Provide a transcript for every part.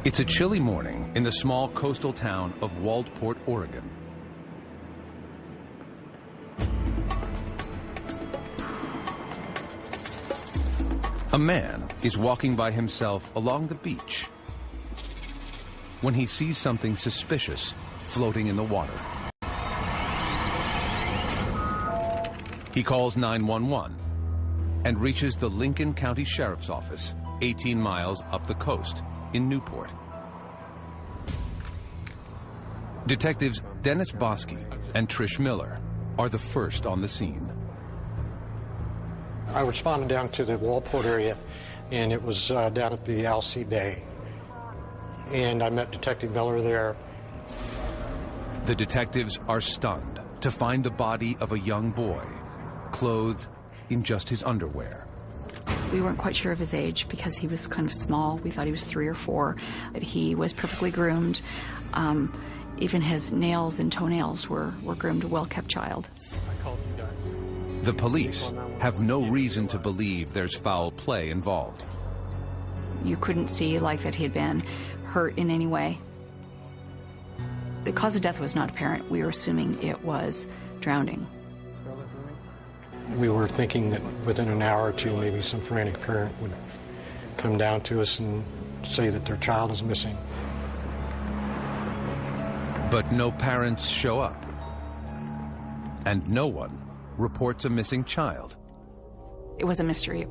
It's a chilly morning in the small coastal town of Waldport, Oregon. A man is walking by himself along the beach when he sees something suspicious floating in the water. He calls 911 and reaches the Lincoln County Sheriff's Office, 18 miles up the coast in Newport. Detectives Dennis Bosky and Trish Miller are the first on the scene. I responded down to the Waldport area, and it was down at the Alsea Bay. And I met Detective Miller there. The detectives are stunned to find the body of a young boy, clothed in just his underwear. We weren't quite sure of his age because he was kind of small. We thought he was 3 or 4. But he was perfectly groomed. Even his nails and toenails were groomed, a well-kept child. The police have no reason to believe there's foul play involved. You couldn't see like that he had been hurt in any way. The cause of death was not apparent. We were assuming it was drowning. We were thinking that within an hour or two, maybe some frantic parent would come down to us and say that their child is missing. But no parents show up, and no one reports a missing child. It was a mystery.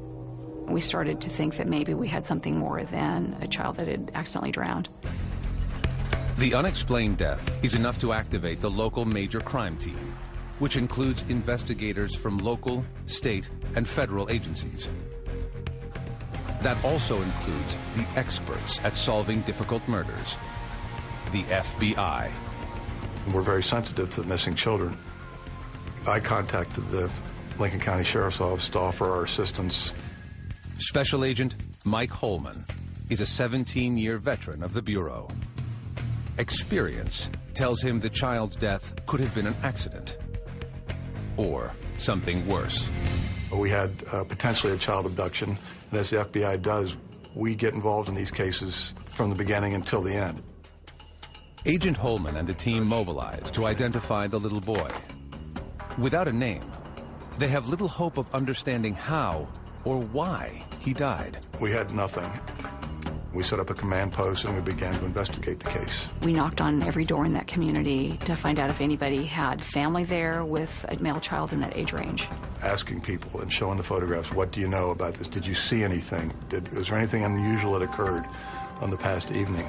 We started to think that maybe we had something more than a child that had accidentally drowned. The unexplained death is enough to activate the local major crime team, which includes investigators from local, state, and federal agencies. That also includes the experts at solving difficult murders, the FBI. We're very sensitive to the missing children. I contacted the Lincoln County Sheriff's Office to offer our assistance. Special Agent Mike Holman is a 17-year veteran of the Bureau. Experience tells him the child's death could have been an accident or something worse. We had potentially a child abduction, and as the FBI does, we get involved in these cases from the beginning until the end. Agent Holman and the team mobilize to identify the little boy. Without a name, they have little hope of understanding how or why he died. We had nothing. We set up a command post and we began to investigate the case. We knocked on every door in that community to find out if anybody had family there with a male child in that age range. Asking people and showing the photographs, what do you know about this? Did you see anything? Was there anything unusual that occurred on the past evening?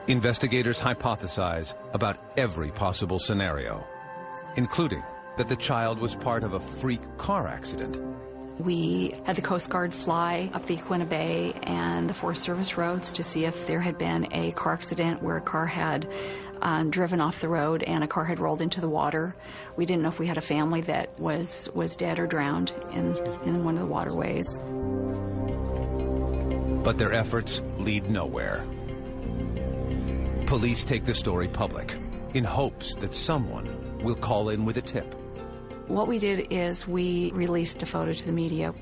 Investigators hypothesize about every possible scenario, including that the child was part of a freak car accident. We had the Coast Guard fly up the Yaquina Bay and the Forest Service roads to see if there had been a car accident where a car had driven off the road and a car had rolled into the water. We didn't know if we had a family that was dead or drowned in one of the waterways. But their efforts lead nowhere. Police take the story public in hopes that someone will call in with a tip. What we did is we released a photo to the media.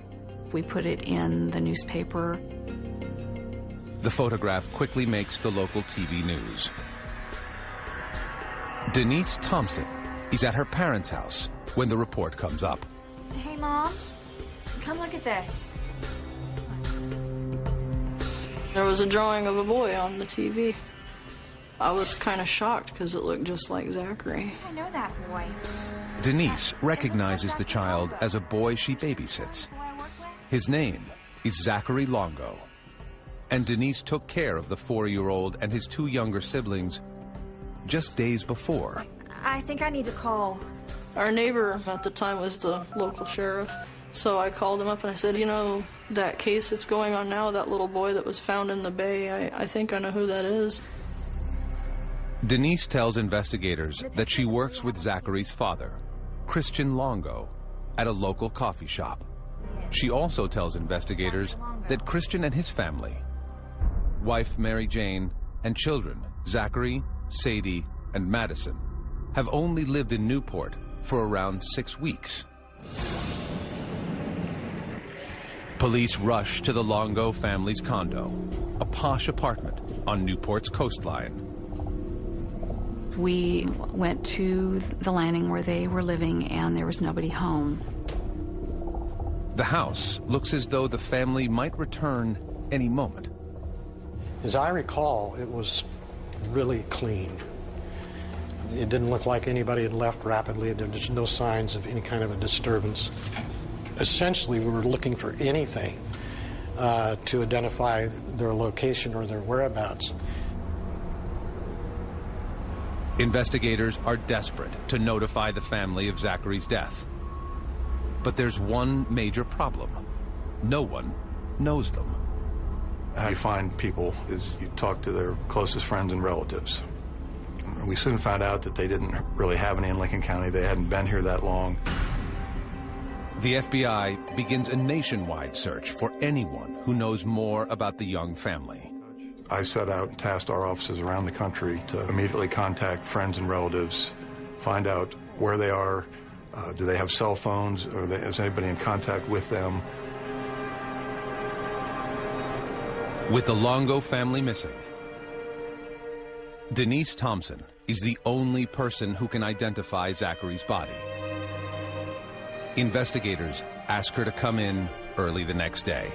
We put it in the newspaper. The photograph quickly makes the local TV news. Denise Thompson is at her parents' house when the report comes up. Hey, Mom, come look at this. There was a drawing of a boy on the TV. I was kind of shocked because it looked just like Zachary. I know that boy. Denise recognizes the child as a boy she babysits. His name is Zachary Longo. And Denise took care of the 4-year-old and his 2 younger siblings just days before. I think I need to call. Our neighbor at the time was the local sheriff. So I called him up and I said, you know, that case that's going on now, that little boy that was found in the bay, I think I know who that is. Denise tells investigators that she works with Zachary's father, Christian Longo, at a local coffee shop. She also tells investigators that Christian and his family, wife Mary Jane, and children Zachary, Sadie, and Madison, have only lived in Newport for around 6 weeks. Police rush to the Longo family's condo, a posh apartment on Newport's coastline. We went to the landing where they were living, and there was nobody home. The house looks as though the family might return any moment. As I recall, it was really clean. It didn't look like anybody had left rapidly. There was no signs of any kind of a disturbance. Essentially, we were looking for anything to identify their location or their whereabouts. Investigators are desperate to notify the family of Zachary's death. But there's one major problem. No one knows them. How you find people is you talk to their closest friends and relatives. We soon found out that they didn't really have any in Lincoln County. They hadn't been here that long. The FBI begins a nationwide search for anyone who knows more about the Young family. I set out and tasked our offices around the country to immediately contact friends and relatives, find out where they are, do they have cell phones, or is anybody in contact with them? With the Longo family missing, Denise Thompson is the only person who can identify Zachary's body. Investigators ask her to come in early the next day.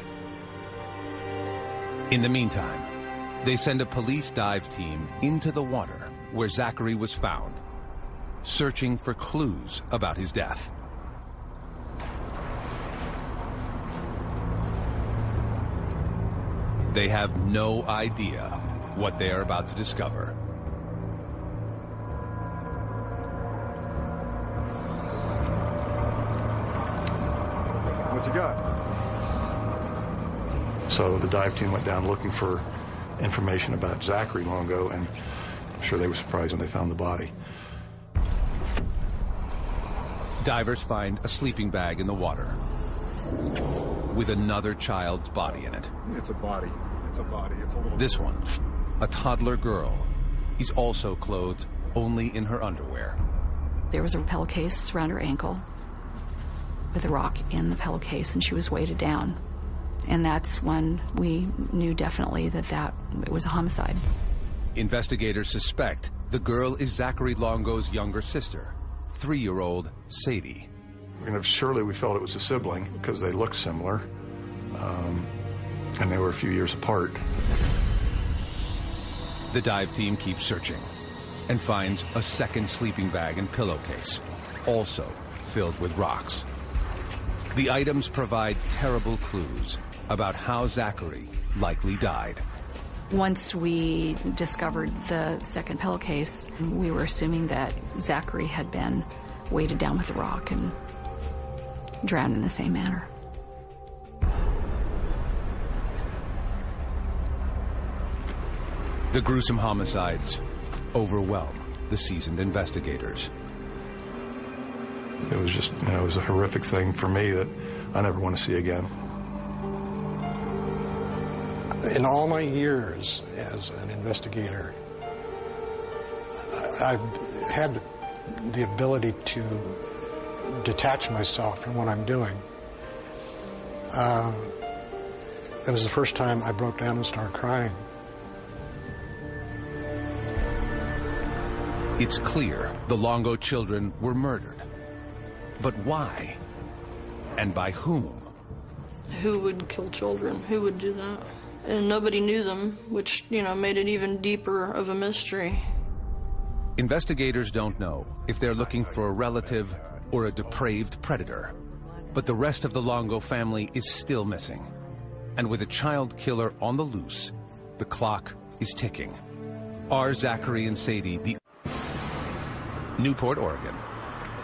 In the meantime, they send a police dive team into the water where Zachary was found, searching for clues about his death. They have no idea what they are about to discover. What you got? So the dive team went down looking for information about Zachary Longo, and I'm sure they were surprised when they found the body. Divers find a sleeping bag in the water with another child's body in it. It's a body. It's a body. It's a little... This one, a toddler girl, is also clothed only in her underwear. There was a pillowcase around her ankle with a rock in the pillowcase, and she was weighted down. And that's when we knew definitely that it was a homicide. Investigators suspect the girl is Zachary Longo's younger sister, 3-year-old Sadie. Surely we felt it was a sibling because they looked similar, and they were a few years apart. The dive team keeps searching and finds a second sleeping bag and pillowcase, also filled with rocks. The items provide terrible clues about how Zachary likely died. Once we discovered the second pillowcase, we were assuming that Zachary had been weighted down with a rock and drowned in the same manner. The gruesome homicides overwhelm the seasoned investigators. It was just, it was a horrific thing for me that I never want to see again. In all my years as an investigator, I've had the ability to detach myself from what I'm doing. It was the first time I broke down and started crying. It's clear the Longo children were murdered. But why? And by whom? Who would kill children? Who would do that? And nobody knew them, which, made it even deeper of a mystery. Investigators don't know if they're looking for a relative or a depraved predator. But the rest of the Longo family is still missing. And with a child killer on the loose, the clock is ticking. Are Zachary and Sadie the... Newport, Oregon.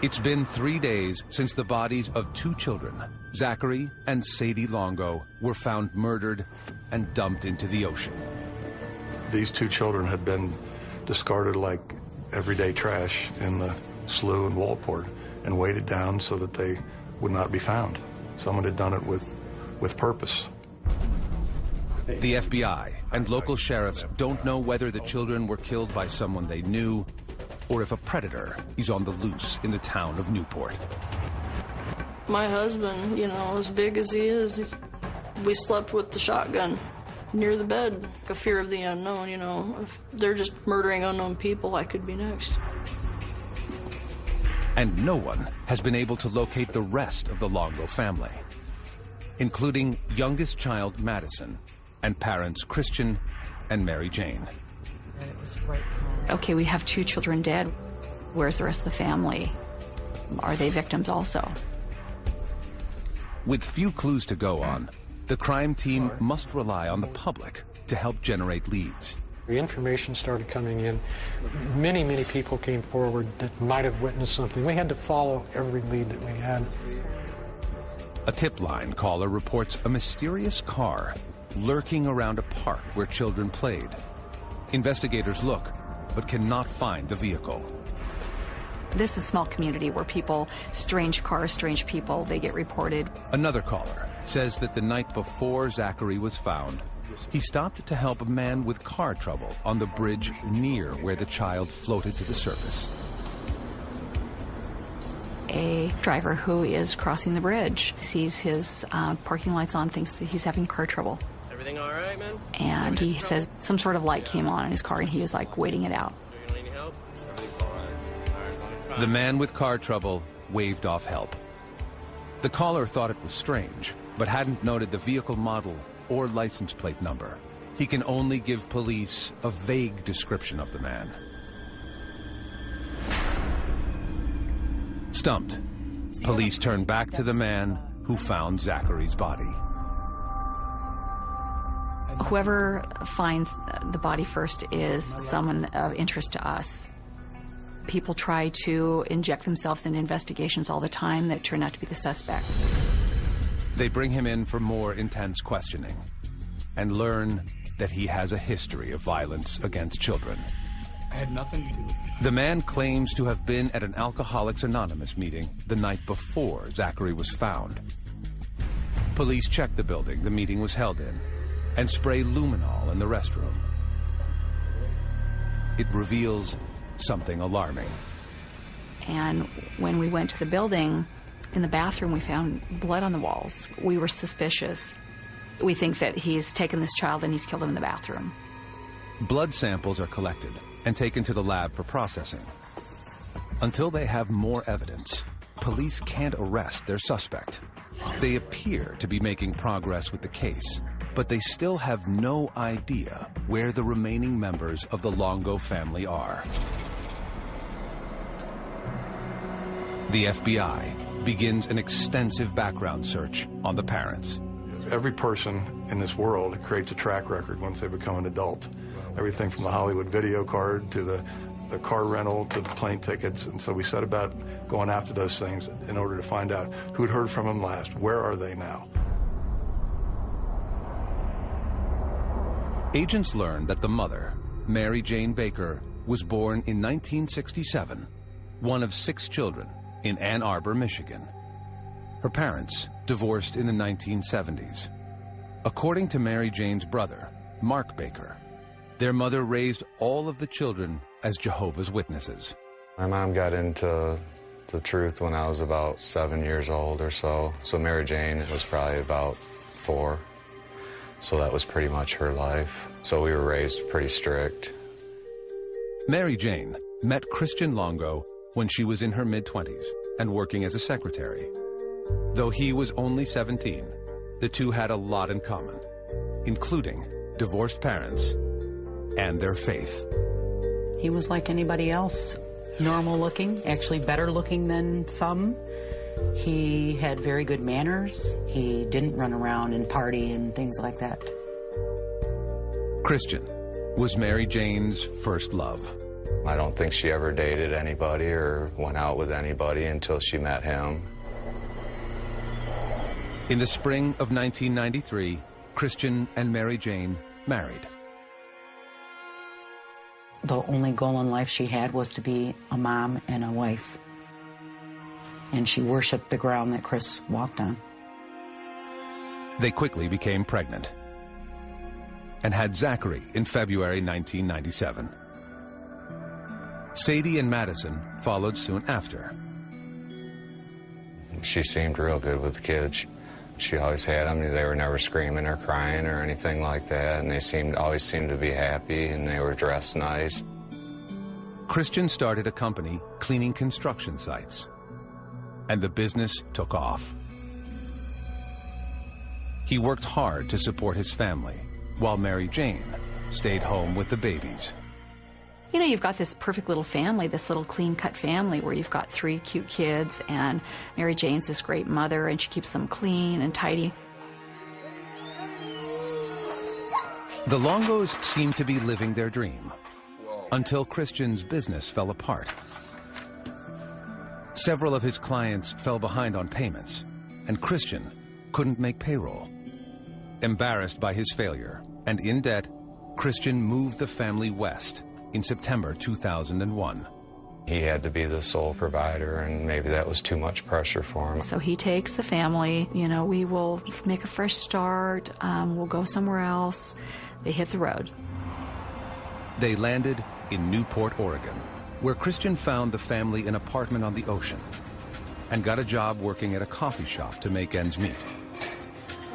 It's been 3 days since the bodies of 2 children, Zachary and Sadie Longo, were found murdered and dumped into the ocean. These 2 children had been discarded like everyday trash in the slough in Walport and weighted down so that they would not be found. Someone had done it with purpose. The FBI and local sheriffs don't know whether the children were killed by someone they knew or if a predator is on the loose in the town of Newport. My husband, as big as he is, We slept with the shotgun near the bed. A fear of the unknown, you know. If they're just murdering unknown people, I could be next. And no one has been able to locate the rest of the Longo family, including youngest child Madison and parents Christian and Mary Jane. Okay, we have 2 children dead. Where's the rest of the family? Are they victims also? With few clues to go on, the crime team must rely on the public to help generate leads. The information started coming in. Many people came forward that might have witnessed something. We had to follow every lead that we had. A tip line caller reports a mysterious car lurking around a park where children played. Investigators look, but cannot find the vehicle. This is a small community where people, strange cars, strange people, they get reported. Another caller says that the night before Zachary was found, he stopped to help a man with car trouble on the bridge near where the child floated to the surface. A driver who is crossing the bridge sees his parking lights on, thinks that he's having car trouble. Everything all right, man? And he says some sort of light came on in his car and he was like waiting it out. The man with car trouble waved off help. The caller thought it was strange, but hadn't noted the vehicle model or license plate number. He can only give police a vague description of the man. Stumped, police turn back to the man who found Zachary's body. Whoever finds the body first is someone of interest to us. People try to inject themselves in investigations all the time that turn out to be the suspect. They bring him in for more intense questioning and learn that he has a history of violence against children. I had nothing to do with it. The man claims to have been at an Alcoholics Anonymous meeting the night before Zachary was found. Police check the building the meeting was held in and spray luminol in the restroom. It reveals something alarming. And when we went to the building, in the bathroom, we found blood on the walls. We were suspicious. We think that he's taken this child and he's killed him in the bathroom. Blood samples are collected and taken to the lab for processing. Until they have more evidence, police can't arrest their suspect. They appear to be making progress with the case, but they still have no idea where the remaining members of the Longo family are. The FBI begins an extensive background search on the parents. Every person in this world creates a track record once they become an adult. Everything from the Hollywood video card to the car rental to the plane tickets. And so we set about going after those things in order to find out who'd heard from them last. Where are they now? Agents learned that the mother, Mary Jane Baker, was born in 1967, one of 6 children in Ann Arbor, Michigan. Her parents divorced in the 1970s. According to Mary Jane's brother, Mark Baker, their mother raised all of the children as Jehovah's Witnesses. My mom got into the truth when I was about 7 years old or so. So Mary Jane was probably about 4. So that was pretty much her life. So we were raised pretty strict. Mary Jane met Christian Longo when she was in her mid-20s and working as a secretary. Though he was only 17, the two had a lot in common, including divorced parents and their faith. He was like anybody else, normal looking, actually better looking than some. He had very good manners. He didn't run around and party and things like that. Christian was Mary Jane's first love. I don't think she ever dated anybody or went out with anybody until she met him. In the spring of 1993, Christian and Mary Jane married. The only goal in life she had was to be a mom and a wife. And she worshiped the ground that Chris walked on. They quickly became pregnant and had Zachary in February 1997. Sadie and Madison followed soon after. She seemed real good with the kids. She always had them. They were never screaming or crying or anything like that, and they always seemed to be happy, and they were dressed nice. Christian started a company cleaning construction sites, and the business took off. He worked hard to support his family, while Mary Jane stayed home with the babies. You know, you've got this perfect little family, this little clean-cut family where you've got 3 cute kids, and Mary Jane's this great mother, and she keeps them clean and tidy. The Longos seemed to be living their dream, until Christian's business fell apart. Several of his clients fell behind on payments, and Christian couldn't make payroll. Embarrassed by his failure and in debt, Christian moved the family west in September 2001. He had to be the sole provider, and maybe that was too much pressure for him. So he takes the family, you know, we will make a fresh start, we'll go somewhere else. They hit the road. They landed in Newport, Oregon, where Christian found the family an apartment on the ocean and got a job working at a coffee shop to make ends meet.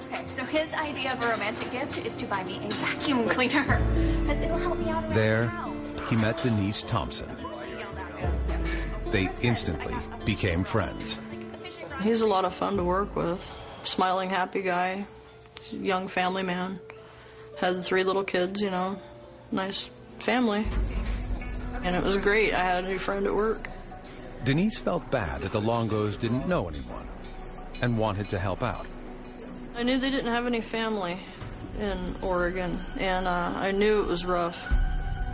Okay, so his idea of a romantic gift is to buy me a vacuum cleaner, because it'll help me out around There, the house. he met Denise Thompson. They instantly became friends. He's a lot of fun to work with. Smiling, happy guy, young family man. Had 3 little kids, you know, nice family. And it was great. I had a new friend at work. Denise felt bad that the Longos didn't know anyone and wanted to help out. I knew they didn't have any family in Oregon, and I knew it was rough.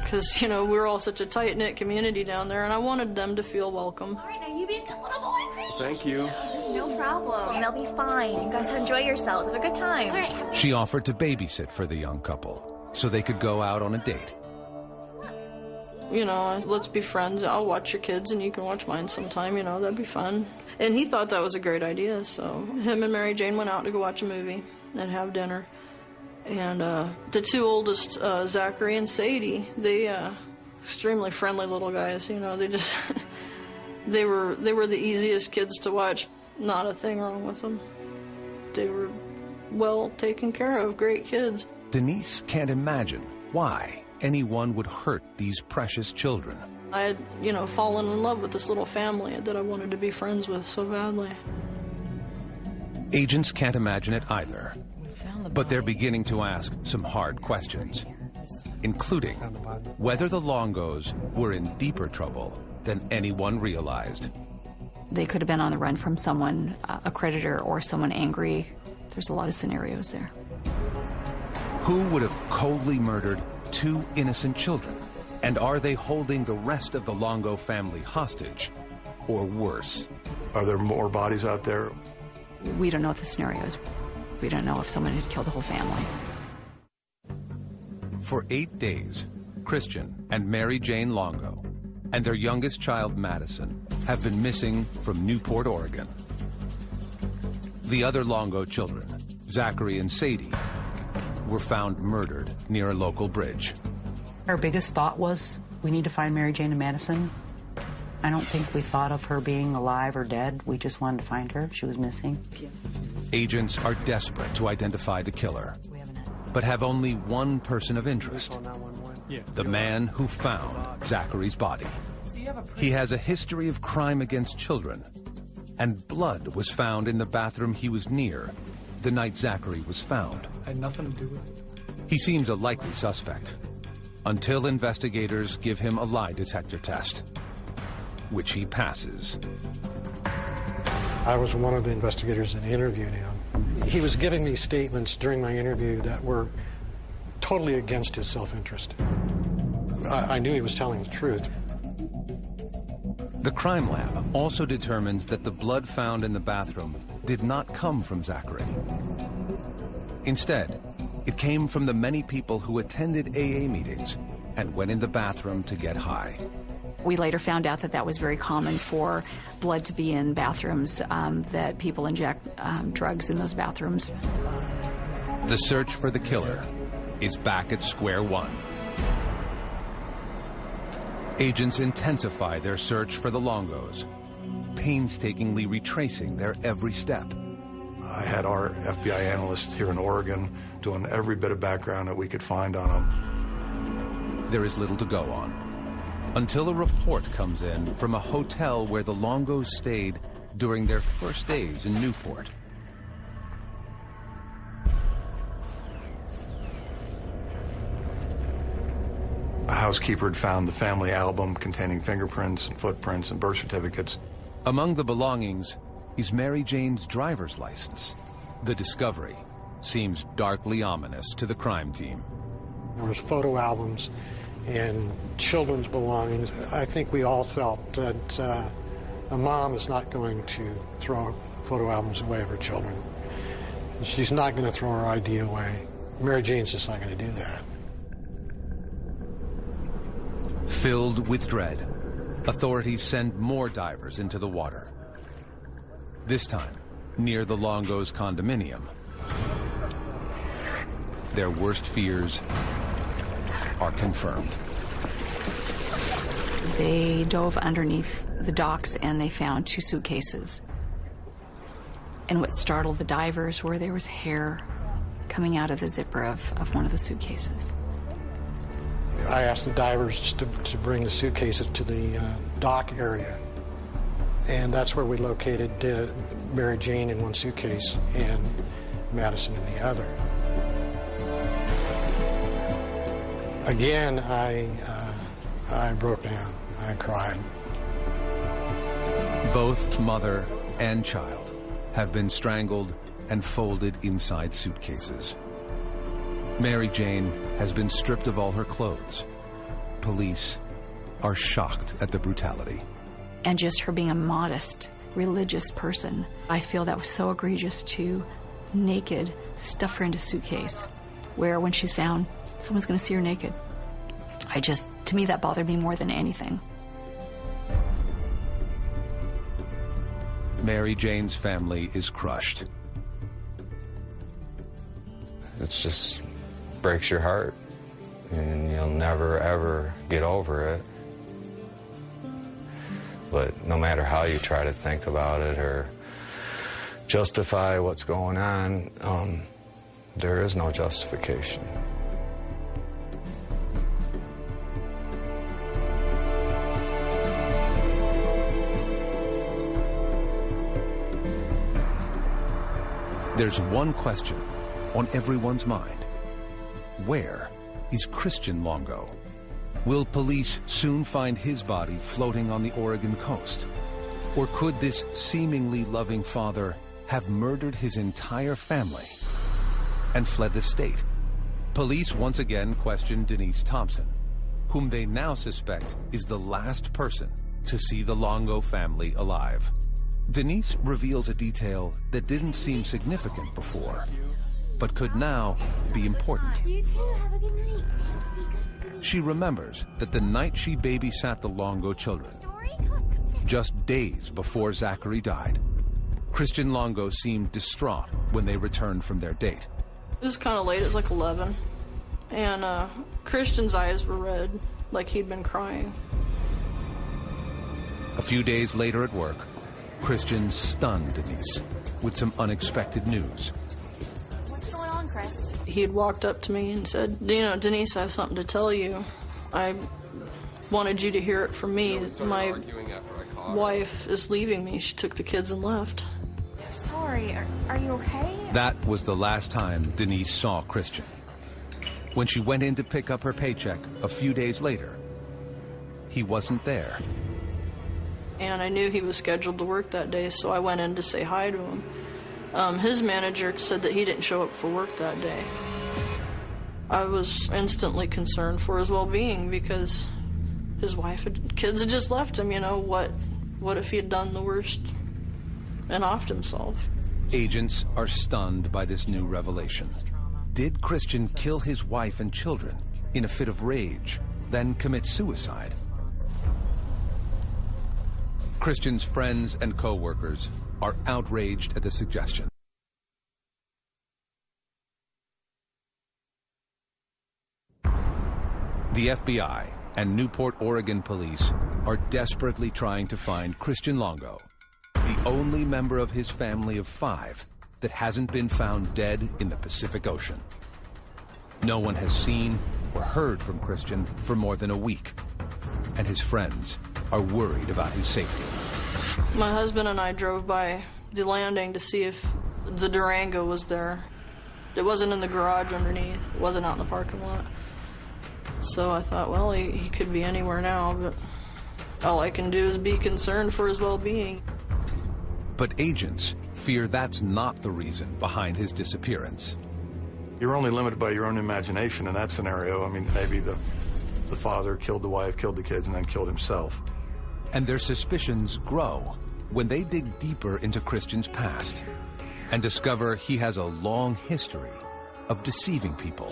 Because, you know, we're all such a tight-knit community down there, and I wanted them to feel welcome. All right, now you be a good little boy. Thank you. No problem. They'll be fine. You guys enjoy yourselves. Have a good time. All right. She offered to babysit for the young couple so they could go out on a date. You know, let's be friends. I'll watch your kids, and you can watch mine sometime. You know, that'd be fun. And he thought that was a great idea, so him and Mary Jane went out to go watch a movie and have dinner. And the 2 oldest, Zachary and Sadie, they extremely friendly little guys. You know, they just they were the easiest kids to watch. Not a thing wrong with them. They were well taken care of, great kids. Denise can't imagine why anyone would hurt these precious children. I had, you know, fallen in love with this little family that I wanted to be friends with so badly. Agents can't imagine it either, but they're beginning to ask some hard questions, including whether the Longos were in deeper trouble than anyone realized. They could have been on the run from someone, a creditor or someone angry. There's a lot of scenarios there. Who would have coldly murdered 2 innocent children? And are they holding the rest of the Longo family hostage, or worse? Are there more bodies out there? We don't know what the scenario is. We don't know if someone had killed the whole family. For 8 days, Christian and Mary Jane Longo and their youngest child, Madison, have been missing from Newport, Oregon. The other Longo children, Zachary and Sadie, were found murdered near a local bridge. Our biggest thought was, we need to find Mary Jane and Madison. I don't think we thought of her being alive or dead. We just wanted to find her. She was missing. Agents are desperate to identify the killer, but have only one person of interest: the man who found Zachary's body. He has a history of crime against children, and blood was found in the bathroom he was near the night Zachary was found. I had nothing to do with it. He seems a likely suspect, until investigators give him a lie detector test, which he passes. I was one of the investigators that interviewed him. He was giving me statements during my interview that were totally against his self-interest. I knew he was telling the truth. The crime lab also determines that the blood found in the bathroom did not come from Zachary. Instead, it came from the many people who attended AA meetings and went in the bathroom to get high. We later found out that that was very common for blood to be in bathrooms, that people inject drugs in those bathrooms. The search for the killer is back at square one. Agents intensify their search for the Longos, painstakingly retracing their every step. I had our FBI analysts here in Oregon doing every bit of background that we could find on him. There is little to go on until a report comes in from a hotel where the Longos stayed during their first days in Newport. A housekeeper had found the family album containing fingerprints and footprints and birth certificates. Among the belongings is Mary Jane's driver's license. The discovery seems darkly ominous to the crime team. There was photo albums and children's belongings. I think we all felt that a mom is not going to throw photo albums away of her children. She's not going to throw her ID away. Mary Jane's just not going to do that. Filled with dread, authorities send more divers into the water. This time, near the Longos condominium. Their worst fears are confirmed. They dove underneath the docks and they found 2 suitcases. And what startled the divers were there was hair coming out of the zipper of one of the suitcases. I asked the divers to bring the suitcases to the dock area. And that's where we located Mary Jane in one suitcase and Madison in the other. Again, I broke down. I cried. Both mother and child have been strangled and folded inside suitcases. Mary Jane has been stripped of all her clothes. Police are shocked at the brutality. And just her being a modest, religious person, I feel that was so egregious to naked stuff her into a suitcase, where when she's found, someone's going to see her naked. To me, that bothered me more than anything. Mary Jane's family is crushed. It just breaks your heart, and you'll never, ever get over it. But no matter how you try to think about it or justify what's going on, there is no justification. There's one question on everyone's mind. Where is Christian Longo? Will police soon find his body floating on the Oregon coast? Or could this seemingly loving father have murdered his entire family and fled the state? Police once again question Denise Thompson, whom they now suspect is the last person to see the Longo family alive. Denise reveals a detail that didn't seem significant before, but could now be important. You too. Have a good night. She remembers that the night she babysat the Longo children, just days before Zachary died, Christian Longo seemed distraught when they returned from their date. It was kind of late. It was like 11. And Christian's eyes were red, like he'd been crying. A few days later at work, Christian stunned Denise with some unexpected news. What's going on, Chris? He had walked up to me and said, Denise, I have something to tell you. I wanted you to hear it from me. My wife is leaving me. She took the kids and left. I'm sorry. Are you okay? That was the last time Denise saw Christian. When she went in to pick up her paycheck a few days later, he wasn't there. And I knew he was scheduled to work that day, so I went in to say hi to him. His manager said that he didn't show up for work that day. I was instantly concerned for his well-being because his wife and kids had just left him. What if he had done the worst and offed himself? Agents are stunned by this new revelation. Did Christian kill his wife and children in a fit of rage, then commit suicide? Christian's friends and co-workers are outraged at the suggestion. The FBI and Newport, Oregon police are desperately trying to find Christian Longo, the only member of his family of 5 that hasn't been found dead in the Pacific Ocean. No one has seen or heard from Christian for more than a week, and his friends are worried about his safety. My husband and I drove by the landing to see if the Durango was there. It wasn't in the garage underneath. It wasn't out in the parking lot. So I thought, well, he could be anywhere now, but all I can do is be concerned for his well-being. But agents fear that's not the reason behind his disappearance. You're only limited by your own imagination in that scenario. I mean, maybe the father killed the wife, killed the kids, and then killed himself. And their suspicions grow when they dig deeper into Christian's past and discover he has a long history of deceiving people.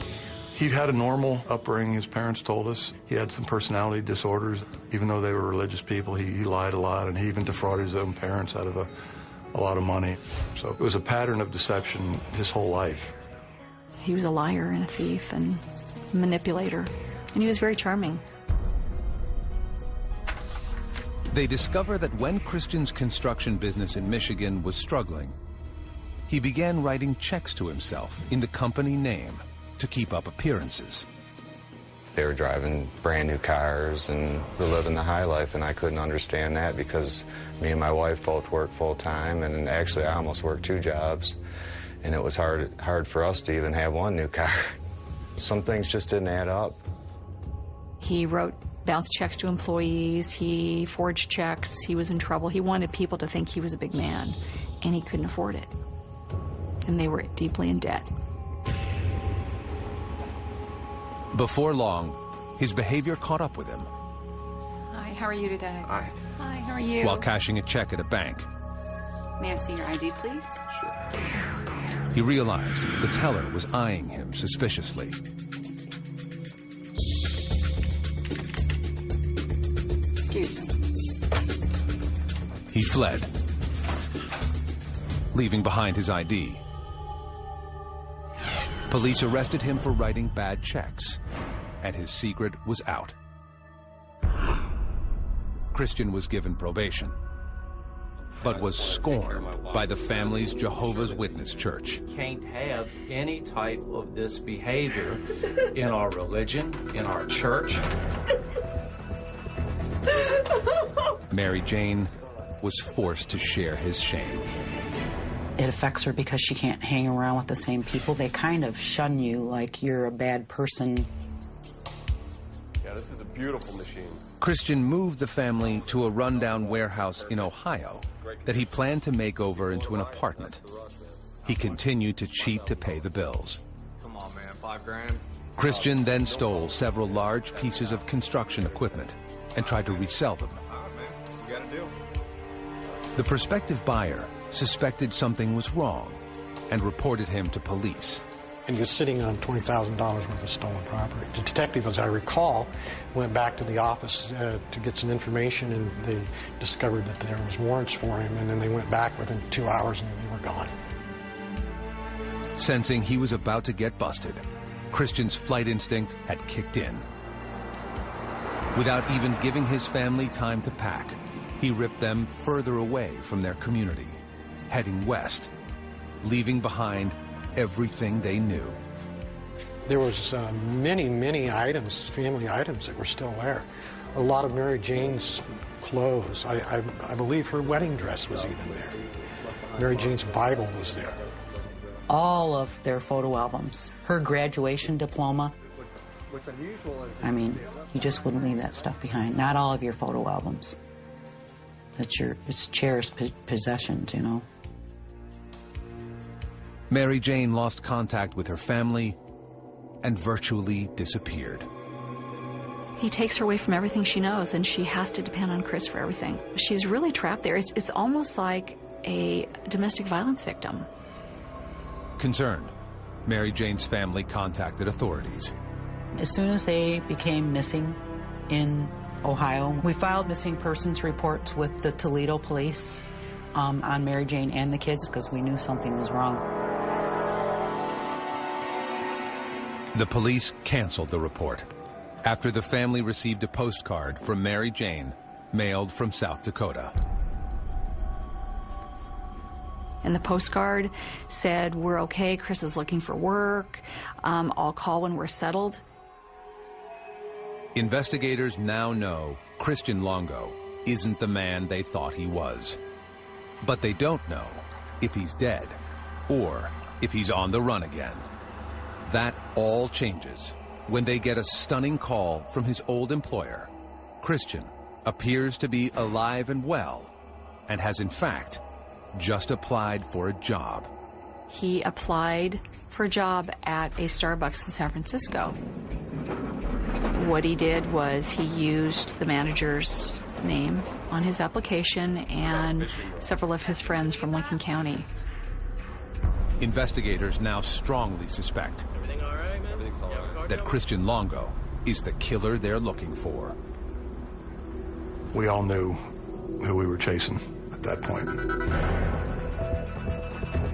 He'd had a normal upbringing, his parents told us. He had some personality disorders. Even though they were religious people, he lied a lot, and he even defrauded his own parents out of a lot of money. So it was a pattern of deception his whole life. He was a liar and a thief and manipulator, and he was very charming. They discover that when Christian's construction business in Michigan was struggling, he began writing checks to himself in the company name to keep up appearances. They were driving brand new cars and were living the high life, and I couldn't understand that because me and my wife both worked full time, and actually I almost worked 2 jobs, and it was hard for us to even have one new car. Some things just didn't add up. He wrote bounced checks to employees, he forged checks, he was in trouble. He wanted people to think he was a big man, and he couldn't afford it. And they were deeply in debt. Before long, his behavior caught up with him. Hi, how are you today? Hi. Hi, how are you? While cashing a check at a bank, May I see your ID, please? Sure. he realized the teller was eyeing him suspiciously. Excuse me. He fled, leaving behind his ID. Police arrested him for writing bad checks, and his secret was out. Christian was given probation, but was scorned by the family's Jehovah's Witness church. Can't have any type of this behavior in our religion, in our church. Mary Jane was forced to share his shame. It affects her because she can't hang around with the same people. They kind of shun you like you're a bad person. Yeah, this is a beautiful machine. Christian moved the family to a rundown warehouse in Ohio that he planned to make over into an apartment. He continued to cheat to pay the bills. Come on, man, $5 grand. Christian then stole several large pieces of construction equipment and tried to resell them. All right, man, you got a deal. The prospective buyer suspected something was wrong and reported him to police. And he was sitting on $20,000 worth of stolen property. The detective, as I recall, went back to the office to get some information, and they discovered that there was warrants for him, and then they went back within 2 hours and they were gone. Sensing he was about to get busted, Christian's flight instinct had kicked in. Without even giving his family time to pack, he ripped them further away from their community, heading west, leaving behind everything they knew. There was many items, family items, that were still there. A lot of Mary Jane's clothes. I believe her wedding dress was even there. Mary Jane's Bible was there. All of their photo albums. Her graduation diploma. I mean, you just wouldn't leave that stuff behind. Not all of your photo albums. It's cherished possessions, you know. Mary Jane lost contact with her family and virtually disappeared. He takes her away from everything she knows, and she has to depend on Chris for everything. She's really trapped there. It's almost like a domestic violence victim. Concerned, Mary Jane's family contacted authorities. As soon as they became missing in Ohio, we filed missing persons reports with the Toledo police on Mary Jane and the kids because we knew something was wrong. The police canceled the report after the family received a postcard from Mary Jane mailed from South Dakota. And the postcard said, "We're okay, Chris is looking for work. I'll call when we're settled." Investigators now know Christian Longo isn't the man they thought he was. But they don't know if he's dead or if he's on the run again. That all changes when they get a stunning call from his old employer. Christian appears to be alive and well and has in fact just applied for a job. He applied for a job at a Starbucks in San Francisco. What he did was he used the manager's name on his application and several of his friends from Lincoln County. Investigators now strongly suspect that Christian Longo is the killer they're looking for. We all knew who we were chasing at that point.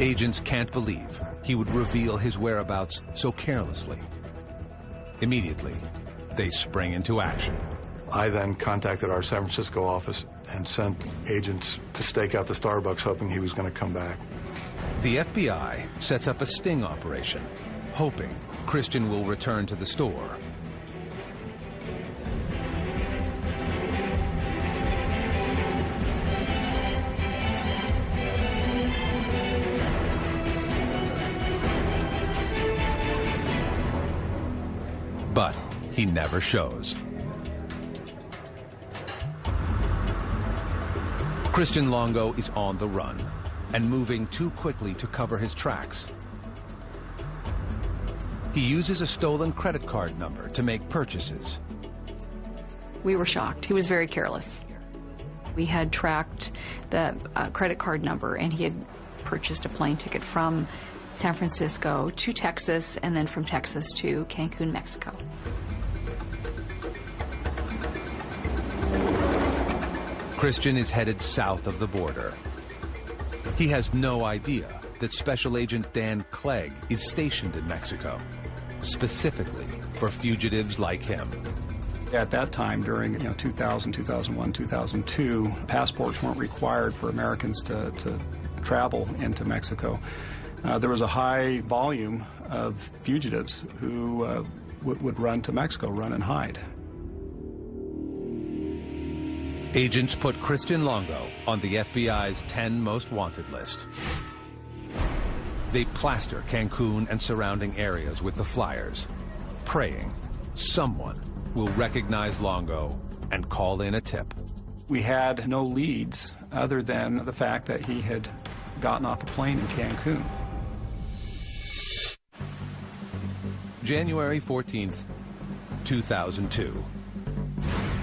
Agents can't believe he would reveal his whereabouts so carelessly. Immediately, they spring into action. I then contacted our San Francisco office and sent agents to stake out the Starbucks, hoping he was going to come back. The FBI sets up a sting operation, hoping Christian will return to the store. But he never shows. Christian Longo is on the run and moving too quickly to cover his tracks. He uses a stolen credit card number to make purchases. We were shocked. He was very careless. We had tracked the credit card number, and he had purchased a plane ticket from San Francisco to Texas, and then from Texas to Cancun, Mexico. Christian is headed south of the border. He has no idea that Special Agent Dan Clegg is stationed in Mexico, specifically for fugitives like him. At that time, during 2000, 2001, 2002, passports weren't required for Americans to travel into Mexico. There was a high volume of fugitives who would run to Mexico, run and hide. Agents put Christian Longo on the FBI's 10 most wanted list. They plaster Cancun and surrounding areas with the flyers, praying someone will recognize Longo and call in a tip. We had no leads other than the fact that he had gotten off a plane in Cancun. January 14th, 2002.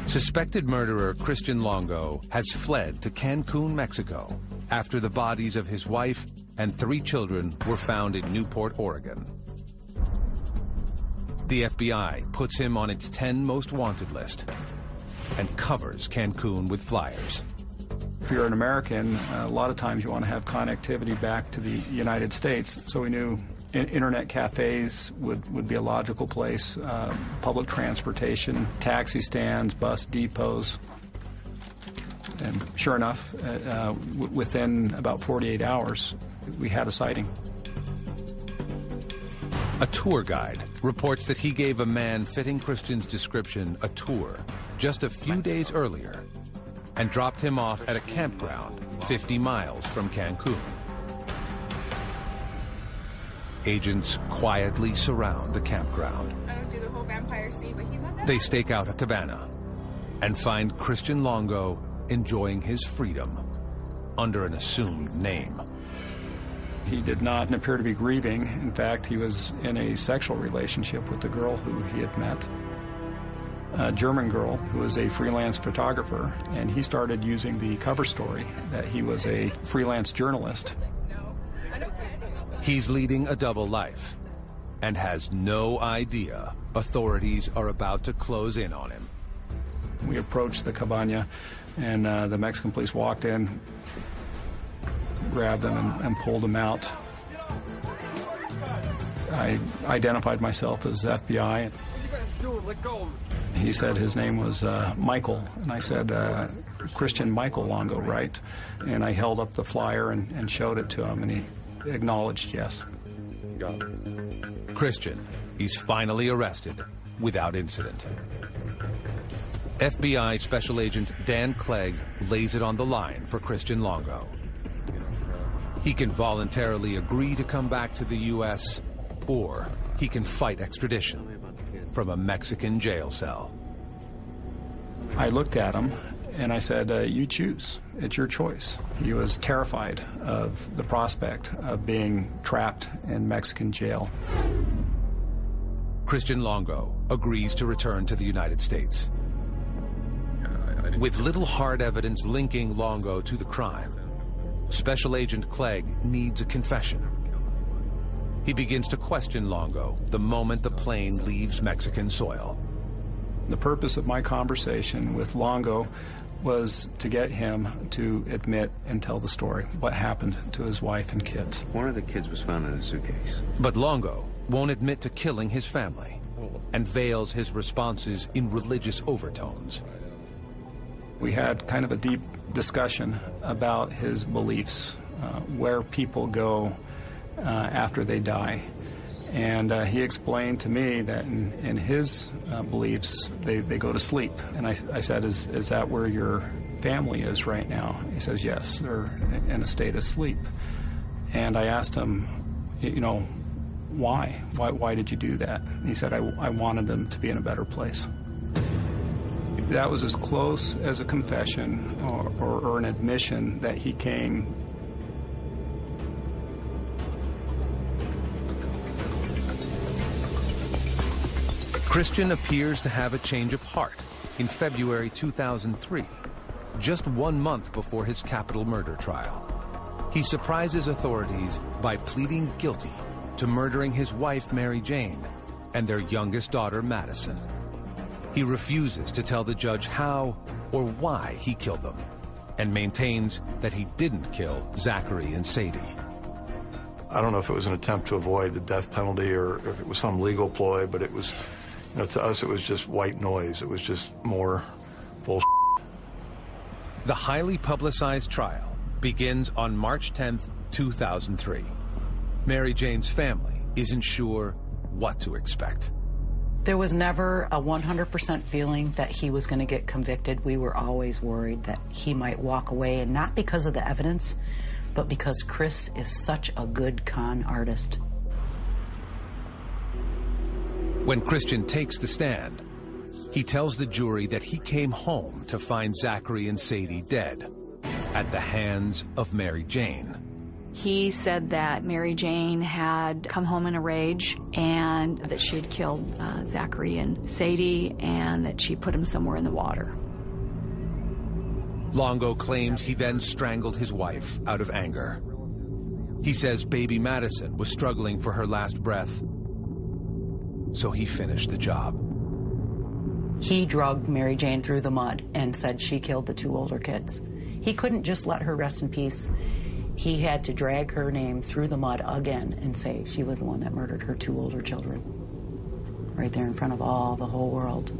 Suspected murderer Christian Longo has fled to Cancun, Mexico, after the bodies of his wife and 3 children were found in Newport, Oregon. The FBI puts him on its 10 most wanted list and covers Cancun with flyers. If you're an American, a lot of times you want to have connectivity back to the United States, so we knew internet cafes would be a logical place, public transportation, taxi stands, bus depots. And sure enough, within about 48 hours, we had a sighting. A tour guide reports that he gave a man fitting Christian's description a tour just a few days earlier and dropped him off at a campground 50 miles from Cancun. Agents quietly surround the campground. I don't do the whole vampire scene, but he's not that. They stake out a cabana and find Christian Longo enjoying his freedom under an assumed name. He did not appear to be grieving. In fact, he was in a sexual relationship with the girl who he had met, a German girl who was a freelance photographer, and he started using the cover story that he was a freelance journalist. He's leading a double life and has no idea authorities are about to close in on him. We approached the cabana, and the Mexican police walked in, grabbed him, and pulled him out. I identified myself as FBI. He said his name was Michael, and I said, Christian Michael Longo, right? And I held up the flyer and showed it to him, and he acknowledged yes. Got it. Christian is finally arrested without incident. FBI Special Agent Dan Clegg lays it on the line for Christian Longo. He can voluntarily agree to come back to the U.S., or he can fight extradition from a Mexican jail cell. I looked at him and I said, you choose. It's your choice. He was terrified of the prospect of being trapped in Mexican jail. Christian Longo agrees to return to the United States. With little hard evidence linking Longo to the crime, Special Agent Clegg needs a confession. He begins to question Longo the moment the plane leaves Mexican soil. The purpose of my conversation with Longo was to get him to admit and tell the story, what happened to his wife and kids. One of the kids was found in a suitcase. But Longo won't admit to killing his family and veils his responses in religious overtones. We had kind of a deep discussion about his beliefs, where people go after they die. And he explained to me that in his beliefs, they go to sleep. And I said, is that where your family is right now? He says, yes, they're in a state of sleep. And I asked him, you know, why? Why did you do that? And he said, I wanted them to be in a better place. That was as close as a confession or an admission that he came. Christian appears to have a change of heart in February 2003, just 1 month before his capital murder trial. He surprises authorities by pleading guilty to murdering his wife, Mary Jane, and their youngest daughter, Madison. He refuses to tell the judge how or why he killed them, and maintains that he didn't kill Zachary and Sadie. I don't know if it was an attempt to avoid the death penalty or if it was some legal ploy, but it was, you know, to us it was just white noise. It was just more bullshit. The highly publicized trial begins on March 10th, 2003. Mary Jane's family isn't sure what to expect. There was never a 100% feeling that he was going to get convicted. We were always worried that he might walk away, and not because of the evidence, but because Chris is such a good con artist. When Christian takes the stand, he tells the jury that he came home to find Zachary and Sadie dead at the hands of Mary Jane. He said that Mary Jane had come home in a rage and that she had killed Zachary and Sadie and that she put him somewhere in the water. Longo claims he then strangled his wife out of anger. He says baby Madison was struggling for her last breath, so he finished the job. He dragged Mary Jane through the mud and said she killed the 2 older kids. He couldn't just let her rest in peace. He had to drag her name through the mud again and say she was the one that murdered her 2 older children. Right there in front of the whole world.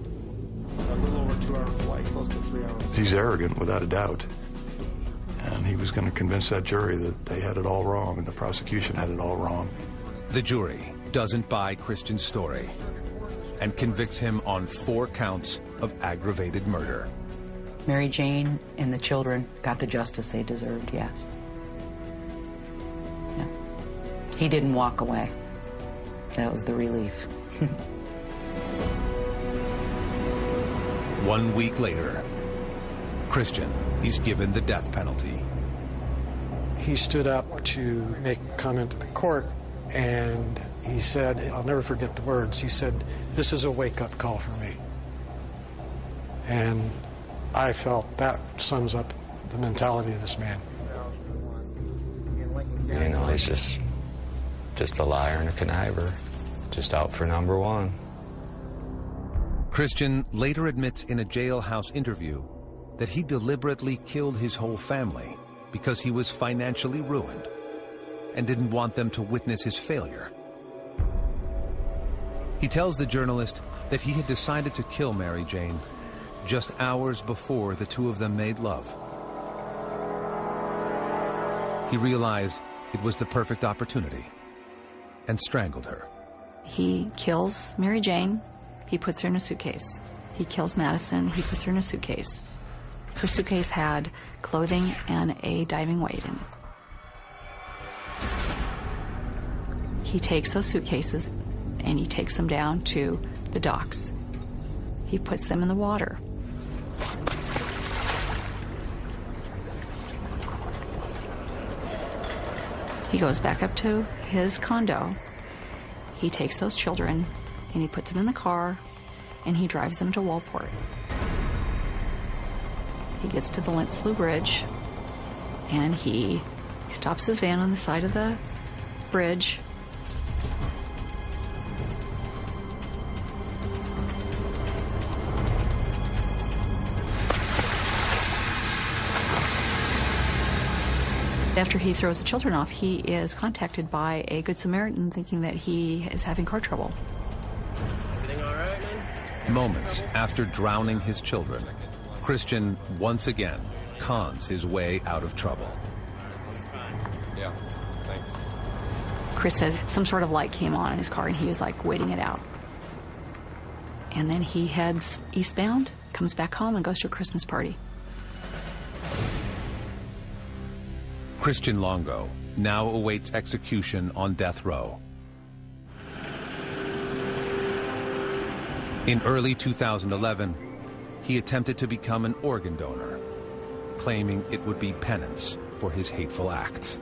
A little over 2-hour flight, close to 3 hours. He's arrogant, without a doubt. And he was going to convince that jury that they had it all wrong and the prosecution had it all wrong. The jury doesn't buy Christian's story and convicts him on 4 counts of aggravated murder. Mary Jane and the children got the justice they deserved, yes. Yeah. He didn't walk away. That was the relief. 1 week later, Christian is given the death penalty. He stood up to make a comment to the court, and he said, I'll never forget the words, he said, "This is a wake-up call for me." And I felt that sums up the mentality of this man. You know, he's just a liar and a conniver, just out for number one. Christian later admits in a jailhouse interview that he deliberately killed his whole family because he was financially ruined and didn't want them to witness his failure. He tells the journalist that he had decided to kill Mary Jane just hours before the two of them made love. He realized it was the perfect opportunity and strangled her. He kills Mary Jane. He puts her in a suitcase. He kills Madison. He puts her in a suitcase. Her suitcase had clothing and a diving weight in it. He takes those suitcases and he takes them down to the docks. He puts them in the water. He goes back up to his condo. He takes those children and he puts them in the car and he drives them to Walport. He gets to the Lenslew Bridge and he stops his van on the side of the bridge. After he throws the children off, he is contacted by a Good Samaritan thinking that he is having car trouble. Everything all right, man? Moments after drowning his children, Christian once again cons his way out of trouble. Yeah, thanks. Chris says some sort of light came on in his car and he was like waiting it out. And then he heads eastbound, comes back home and goes to a Christmas party. Christian Longo now awaits execution on death row. In early 2011, he attempted to become an organ donor, claiming it would be penance for his hateful acts.